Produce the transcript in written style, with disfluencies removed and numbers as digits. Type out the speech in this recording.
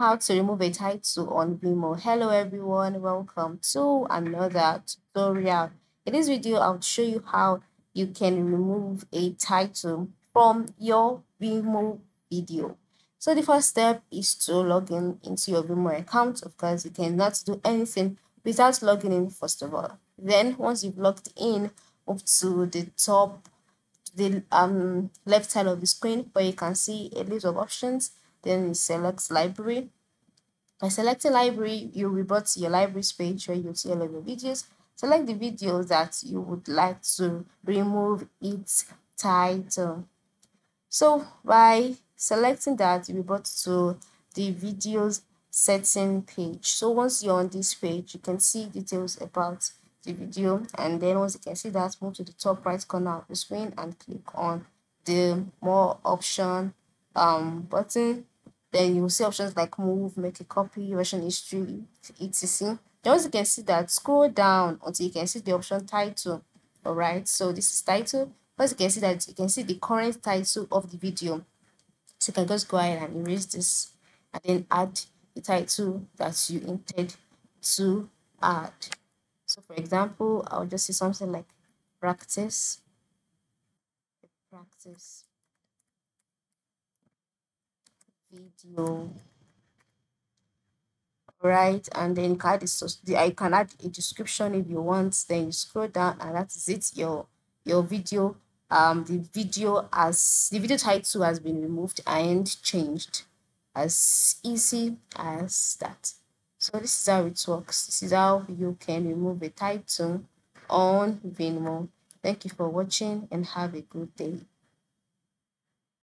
How to remove a title on Vimeo. Hello everyone, welcome to another tutorial. In this video, I'll show you how you can remove a title from your Vimeo video. So the first step is to log in into your Vimeo account. Of course, you cannot do anything without logging in first of all. Then once you've logged in, move to the top, the left side of the screen where you can see a list of options. Then you select library. By selecting library, you'll be brought to your libraries page where you'll see all of your videos. Select the video that you would like to remove its title. So by selecting that, you'll be brought to the videos setting page. So once you're on this page, you can see details about the video, and then once you can see that, move to the top right corner of the screen and click on the more option button. Then you will see options like move, make a copy, version history, etc. Then once you can see that, scroll down until you can see the option title. All right, so this is title. Once you can see that, you can see the current title of the video. So you can just go ahead and erase this and then add the title that you intend to add. So for example, I'll just say something like practice, practice video, right? And then you can add I can add a description if you want. Then you scroll down and that is it. Your video, the video title has been removed and changed. As easy as that. So this is how it works. This is how you can remove a title on Vimeo. Thank you for watching and have a good day.